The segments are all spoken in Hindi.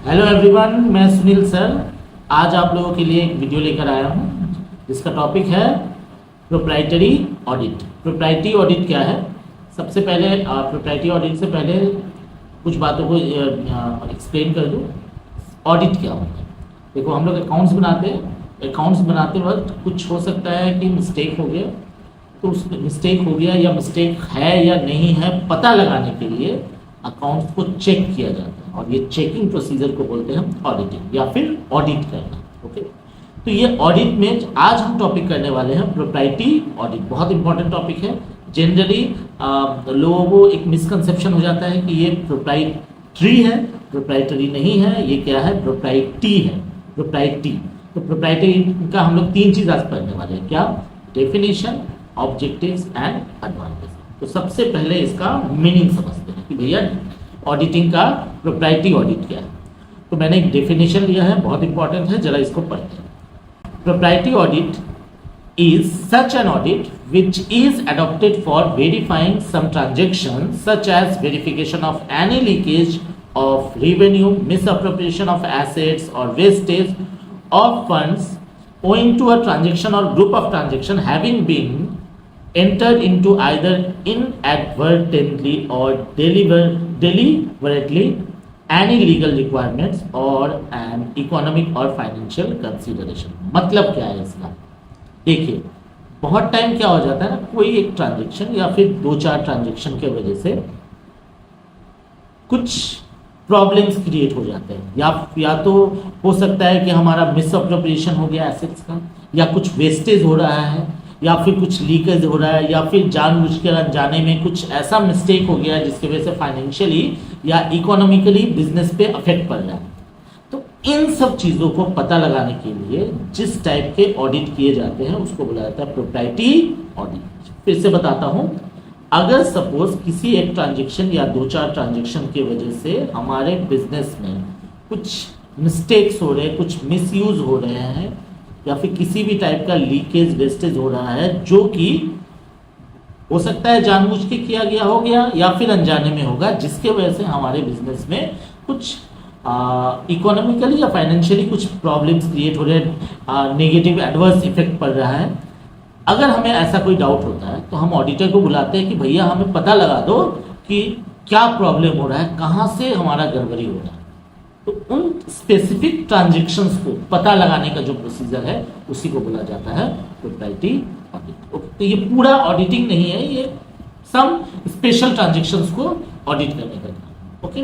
हेलो एवरीवन, मैं सुनील सर आज आप लोगों के लिए एक वीडियो लेकर आया हूं जिसका टॉपिक है प्रोप्राइटरी ऑडिट। प्रोप्राइटरी ऑडिट क्या है? सबसे पहले प्रोप्राइटरी ऑडिट से पहले कुछ बातों को एक्सप्लेन कर दूं। ऑडिट क्या होता है? देखो, हम लोग अकाउंट्स बनाते हैं। अकाउंट्स बनाते वक्त कुछ हो सकता है कि मिस्टेक हो गया, तो उस मिस्टेक हो गया या मिस्टेक है या नहीं है पता लगाने के लिए अकाउंट्स को चेक किया जाता है और ये चेकिंग प्रोसीजर को बोलते हैं हम ऑडिटिंग या फिर ऑडिट करना। ओके, तो ये ऑडिट में आज हम टॉपिक करने वाले हैं प्रोप्राइटरी ऑडिट। बहुत इंपॉर्टेंट टॉपिक है। जनरली लोगों को एक मिसकंसेप्शन हो जाता है कि ये प्रोप्राइटरी है, प्रोप्राइटरी नहीं है, ये क्या है? प्रोप्राइटी है। प्रोप्राइटी, तो प्रोप्राइटरी का हम लोग तीन चीज आज पढ़ने वाले हैं। क्या? Definition, objectives and advantage. तो सबसे पहले इसका मीनिंग समझते हैं कि भैया ऑडिटिंग का प्रोप्राइटरी ऑडिट क्या है। तो मैंने एक डेफिनेशन लिया है, बहुत इंपॉर्टेंट है, जरा इसको पढ़ते हैं। Proprietary audit is such an audit which is adopted for verifying some transactions such as verification of any leakage of revenue, misappropriation of assets or wastage of funds owing to a transaction or group of transaction having been entered into either inadvertently or deliberately any legal requirements or an economic or financial consideration। मतलब क्या है इसका? देखिए, बहुत टाइम क्या हो जाता है ना, कोई एक ट्रांजेक्शन या फिर दो चार ट्रांजेक्शन के वजह से कुछ प्रॉब्लम्स क्रिएट हो जाते हैं। या तो हो सकता है कि हमारा मिस अप्रोप्रिएशन हो गया एसेट्स का, या कुछ वेस्टेज हो रहा है, या फिर कुछ लीकेज हो रहा है, या फिर जानबूझकर अनजाने में कुछ ऐसा मिस्टेक हो गया जिसकी वजह से फाइनेंशियली या इकोनॉमिकली बिजनेस पे अफेक्ट पड़ रहा है। तो इन सब चीजों को पता लगाने के लिए जिस टाइप के ऑडिट किए जाते हैं उसको बोला जाता है प्रोप्राइटरी ऑडिट। फिर से बताता हूं, अगर सपोज किसी एक ट्रांजेक्शन या दो चार ट्रांजेक्शन की वजह से हमारे बिजनेस में कुछ मिस्टेक्स हो रहे हैं, कुछ मिसयूज हो रहे हैं, या फिर किसी भी टाइप का लीकेज वेस्टेज हो रहा है जो कि हो सकता है जानबूझ के किया गया हो गया या फिर अनजाने में होगा, जिसके वजह से हमारे बिजनेस में कुछ इकोनॉमिकली या फाइनेंशियली कुछ प्रॉब्लम्स क्रिएट हो रहे हैं, नेगेटिव एडवर्स इफेक्ट पड़ रहा है। अगर हमें ऐसा कोई डाउट होता है तो हम ऑडिटर को बुलाते हैं कि भैया हमें पता लगा दो कि क्या प्रॉब्लम हो रहा है, कहाँ से हमारा गड़बड़ी हो रहा है। तो उन स्पेसिफिक ट्रांजेक्शन्स को पता लगाने का जो प्रोसीजर है उसी को बोला जाता है प्रोप्राइटरी ऑडिट। तो ये पूरा ऑडिटिंग नहीं है, ये सम स्पेशल ट्रांजेक्शन्स को ऑडिट करने का काम। ओके,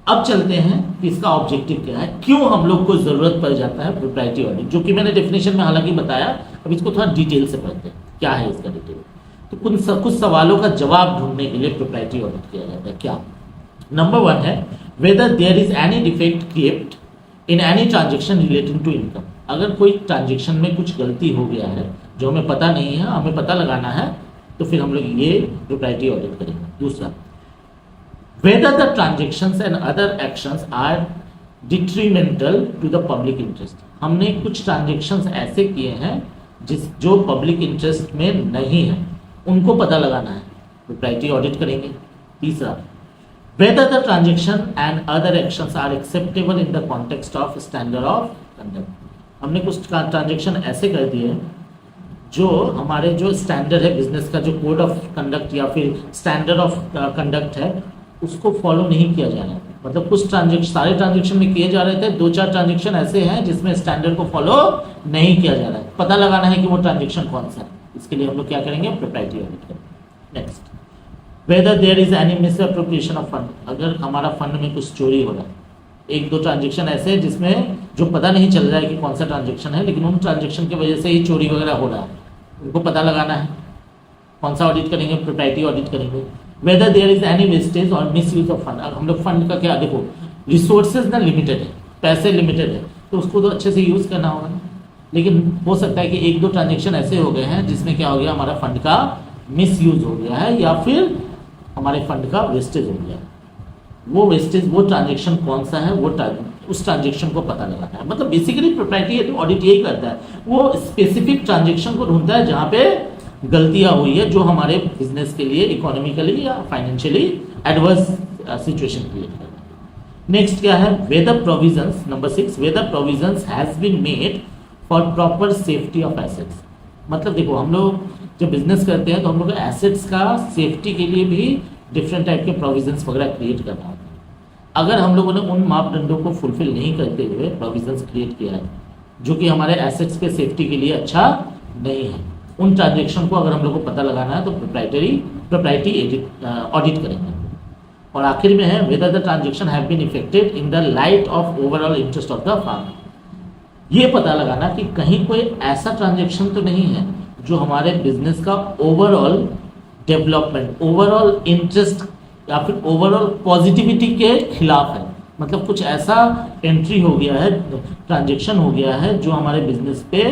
अब चलते हैं कि इसका ऑब्जेक्टिव क्या है, क्यों हम लोग को जरूरत पड़ जाता है प्रोप्राइटरी ऑडिट, जो कि मैंने डेफिनेशन में हालांकि बताया। अब इसको थोड़ा डिटेल से पढ़ते हैं, क्या है इसका डिटेल। तो कुछ सवालों का जवाब ढूंढने के लिए प्रोप्राइटरी ऑडिट किया जाता है। क्या? नंबर वन है whether there is any defect create in any transaction relating to income. अगर कोई ट्रांजेक्शन में कुछ गलती हो गया है जो हमें पता नहीं है, हमें पता लगाना है, तो फिर हम लोग ये प्रोप्राइटरी ऑडिट करेंगे। दूसरा, whether the transactions and other actions are detrimental to the public interest। हमने कुछ ट्रांजेक्शन्स ऐसे किए हैं जो पब्लिक इंटरेस्ट में नहीं है, उनको पता लगाना है, प्रोप्राइटरी ऑडिट करेंगे। तीसरा, whether the transaction and other actions are acceptable in the context of standard of conduct। हमने कुछ ट्रांजेक्शन ऐसे कर दिए जो हमारे जो स्टैंडर्ड है बिजनेस का, जो कोड ऑफ कंडक्ट या फिर स्टैंडर्ड ऑफ कंडक्ट है, उसको फॉलो नहीं किया जा रहा है। मतलब कुछ ट्रांजेक्शन सारे ट्रांजेक्शन में किए जा रहे थे, दो चार ट्रांजेक्शन ऐसे हैं जिसमें स्टैंडर्ड को फॉलो नहीं किया जा रहा है। पता लगाना है कि वो ट्रांजेक्शन कौन सा है, इसके लिए हम लोग क्या करेंगे? प्रोप्राइटरी ऑडिट करेंगे। Next, whether there is any misappropriation of fund. अगर हमारा फंड में कुछ चोरी हो रहा है, एक दो ट्रांजेक्शन ऐसे हैं जिसमें जो पता नहीं चल रहा है कि कौन सा ट्रांजेक्शन है, लेकिन उन ट्रांजेक्शन की वजह से ही चोरी वगैरह हो रहा है, उनको पता लगाना है। कौन सा ऑडिट करेंगे? प्रोप्राइटरी ऑडिट करेंगे। Whether there is any wastage और मिसयूज ऑफ फंड। हम लोग फंड का क्या, देखो रिसोर्सेज ना लिमिटेड है, पैसे लिमिटेड है, तो उसको तो अच्छे से यूज करना होगा। लेकिन हो सकता है कि एक दो ट्रांजेक्शन ऐसे हो गए हैं जिसमें क्या हो गया, हमारा फंड का मिसयूज हो गया है या फिर हमारे फंड का वेस्टेज हो गया है। वो वेस्टेज, वो ट्रांजेक्शन कौन सा है, वो उस ट्रांजेक्शन को पता लगाना है। मतलब बेसिकली प्रोप्राइटरी ऑडिट यही करता है, वो स्पेसिफिक ट्रांजेक्शन को ढूंढता है जहां पे गलतियां हुई है, जो हमारे बिजनेस के लिए इकोनॉमिकली या फाइनेंशियली एडवर्स सिचुएशन क्रिएट कर रहा है। नेक्स्ट क्या है, whether provisions, number 6, whether provisions has been made for proper safety of assets. मतलब देखो हम लोग जब बिजनेस करते हैं तो हम लोग एसेट्स का सेफ्टी के लिए भी डिफरेंट टाइप के प्रोविजंस वगैरह क्रिएट करना होता है। अगर हम लोगों ने उन मापदंडों को फुलफिल नहीं करते हुए प्रोविजंस क्रिएट किया है जो कि हमारे एसेट्स के सेफ्टी के लिए अच्छा नहीं है, उन ट्रांजेक्शन को अगर हम लोग को पता लगाना है तो प्रोप्राइटरी ऑडिट करेंगे। और आखिर में है whether the transaction have been effected in the light of overall interest of the firm. ये पता लगाना कि कहीं कोई ऐसा ट्रांजेक्शन तो नहीं है जो हमारे बिजनेस का ओवरऑल डेवलपमेंट, ओवरऑल इंटरेस्ट या फिर ओवरऑल पॉजिटिविटी के खिलाफ है। मतलब कुछ ऐसा एंट्री हो गया है, ट्रांजेक्शन हो गया है जो हमारे बिजनेस पे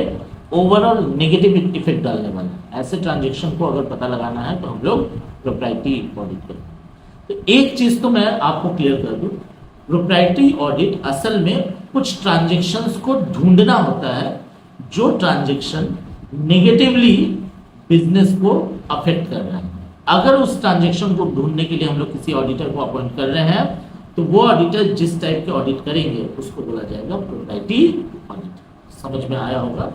ओवरऑल नेगेटिव इफेक्ट डालने वाला है। ऐसे ट्रांजेक्शन को अगर पता लगाना है तो हम लोग प्रोप्राइटरी ऑडिट करें। तो एक चीज तो मैं आपको क्लियर कर दूं, प्रोप्राइटरी ऑडिट असल में कुछ ट्रांजेक्शन्स को ढूंढना होता है जो ट्रांजेक्शन नेगेटिवली बिजनेस को अफेक्ट कर रहा है। अगर उस ट्रांजेक्शन को ढूंढने के लिए हम लोग किसी ऑडिटर को अपॉइंट कर रहे हैं तो वो ऑडिटर जिस टाइप के ऑडिट करेंगे उसको बोला जाएगा प्रोप्राइटरी ऑडिट। समझ में आया होगा।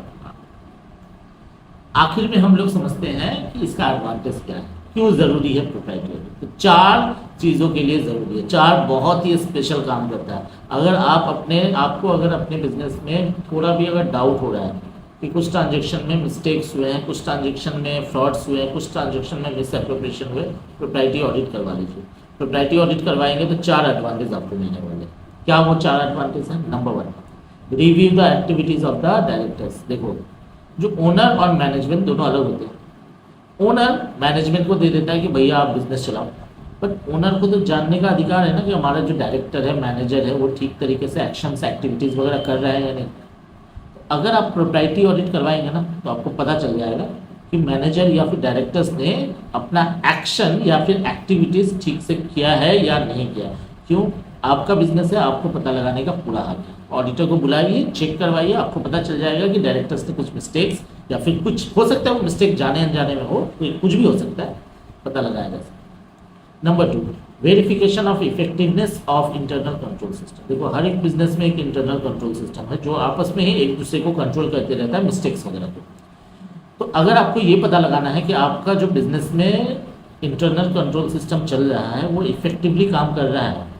आखिर में हम लोग समझते हैं कि इसका एडवांटेज क्या है, क्यों जरूरी है प्रोप्राइटरी ऑडिट। तो 4 चीजों के लिए जरूरी है, 4 बहुत ही स्पेशल काम करता है। अगर आपको अगर अपने बिजनेस में थोड़ा भी अगर डाउट हो रहा है कि कुछ ट्रांजेक्शन में मिस्टेक्स हुए हैं, कुछ ट्रांजेक्शन में फ्रॉड्स हुए हैं, कुछ ट्रांजेक्शन में मिस एप्रोप्रिएशन हुए, प्रोप्राइटरी ऑडिट करवा लीजिए। प्रोप्राइटरी ऑडिट करवाएंगे तो 4 एडवांटेज आपको मिलने वाले। क्या वो 4 एडवांटेज हैं? Number 1, review the activities of the directors. देखो जो ओनर और मैनेजमेंट दोनों अलग होते हैं। ओनर मैनेजमेंट को दे देता है कि भैया आप बिजनेस चलाओ, बट ओनर को तो जानने का अधिकार है ना कि हमारा जो डायरेक्टर है, मैनेजर है, वो ठीक तरीके से एक्शंस, एक्टिविटीज वगैरह कर रहा है या नहीं। अगर आप प्रोप्राइटरी ऑडिट करवाएंगे ना तो आपको पता चल जाएगा कि मैनेजर या फिर डायरेक्टर्स ने अपना एक्शन या फिर एक्टिविटीज ठीक से किया है या नहीं किया। क्यों? आपका बिजनेस है, आपको पता लगाने का पूरा हक है। ऑडिटर को बुलाइए, चेक करवाइए, आपको पता चल जाएगा कि डायरेक्टर्स ने कुछ मिस्टेक्स या फिर कुछ हो सकता है वो मिस्टेक जाने अनजाने में हो, कुछ भी हो सकता है, पता लगाएगा। Number 2, verification of effectiveness of internal control system. देखो हर एक बिजनेस में एक इंटरनल कंट्रोल सिस्टम है जो आपस में ही एक दूसरे को कंट्रोल करते रहता है, मिस्टेक्स वगैरह को। तो अगर आपको ये पता लगाना है कि आपका जो बिजनेस में इंटरनल कंट्रोल सिस्टम चल रहा है वो इफेक्टिवली काम कर रहा है,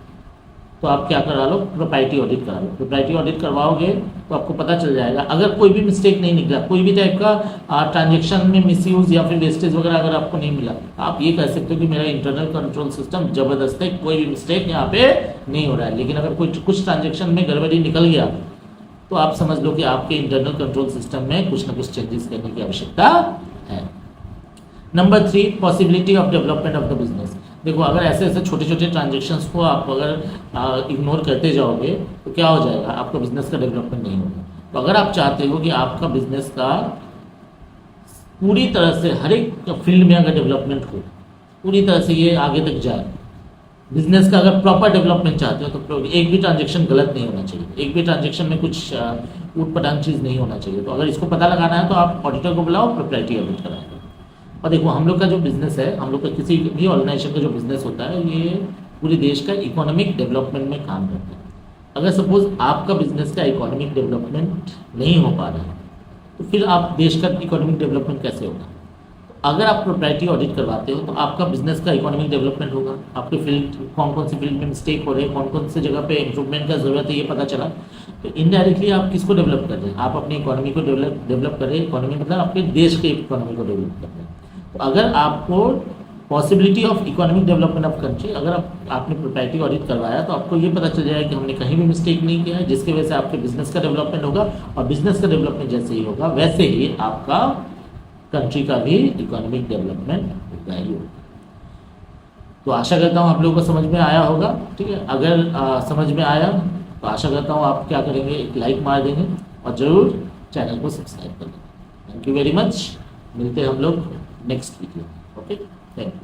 तो आप क्या करा लो, प्रोप्राइटरी ऑडिट करा लो। प्रोप्राइटरी ऑडिट करवाओगे तो आपको पता चल जाएगा। अगर कोई भी मिस्टेक नहीं निकला, कोई भी टाइप का ट्रांजेक्शन में मिसयूज या फिर वेस्टेज वगैरह अगर आपको नहीं मिला, आप ये कह सकते हो कि मेरा इंटरनल कंट्रोल सिस्टम जबरदस्त है, कोई भी मिस्टेक यहाँ पे नहीं हो रहा है। लेकिन अगर कुछ ट्रांजेक्शन में गड़बड़ी निकल गया तो आप समझ लो कि आपके इंटरनल कंट्रोल सिस्टम में कुछ ना कुछ चेंजेस करने की आवश्यकता है। Number 3, possibility of development of the business. देखो अगर ऐसे ऐसे छोटे छोटे ट्रांजेक्शन्स को आप अगर इग्नोर करते जाओगे तो क्या हो जाएगा, आपका बिजनेस का डेवलपमेंट नहीं होगा। तो अगर आप चाहते हो कि आपका बिजनेस का पूरी तरह से हर एक फील्ड में अगर डेवलपमेंट हो, पूरी तरह से ये आगे तक जाए, बिजनेस का अगर प्रॉपर डेवलपमेंट चाहते हो तो एक भी ट्रांजेक्शन गलत नहीं होना चाहिए, एक भी ट्रांजेक्शन में कुछ ऊट-पटांग चीज़ नहीं होना चाहिए। तो अगर इसको पता लगाना है तो आप ऑडिटर को बुलाओ, प्रोप्राइटरी ऑडिट कराएंगे। और देखो हम लोग का जो बिजनेस है, हम लोग का किसी भी ऑर्गेनाइजेशन का जो बिजनेस होता है, ये पूरे देश का इकोनॉमिक डेवलपमेंट में काम करता है। अगर सपोज आपका बिजनेस का इकोनॉमिक डेवलपमेंट नहीं हो पा रहा है तो फिर आप देश का इकोनॉमिक डेवलपमेंट कैसे होगा। अगर आप प्रोप्राइटरी ऑडिट करवाते हो तो आपका बिजनेस का इकोनॉमिक डेवलपमेंट होगा, आपके फील्ड कौन सी फील्ड में मिस्टेक हो रहे हैं, कौन से जगह पे इंप्रूवमेंट का जरूरत है, ये पता चला। तो इनडायरेक्टली आप किसको डेवलप कर रहे हैं, आप अपनी इकोनॉमी को डेवलप कर रहे हैं। इकोनॉमी मतलब आपके देश के इकोनॉमी को डेवलप कर रहे हैं। तो अगर आपको possibility of economic development of country, अगर आपने प्रोप्राइटरी ऑडिट करवाया तो आपको ये पता चल जाएगा कि हमने कहीं भी मिस्टेक नहीं किया है, जिसकी वजह से आपके बिजनेस का डेवलपमेंट होगा। और बिजनेस का डेवलपमेंट जैसे ही होगा वैसे ही आपका कंट्री का भी इकोनॉमिक डेवलपमेंट होगा ही होगा। तो आशा करता हूँ आप लोगों को समझ में आया होगा। ठीक है, अगर समझ में आया तो आशा करता हूँ आप क्या करेंगे, एक लाइक मार देंगे और ज़रूर चैनल को सब्सक्राइब कर देंगे। Thank you very much. मिलते हैं हम लोग next video. Okay, thank you.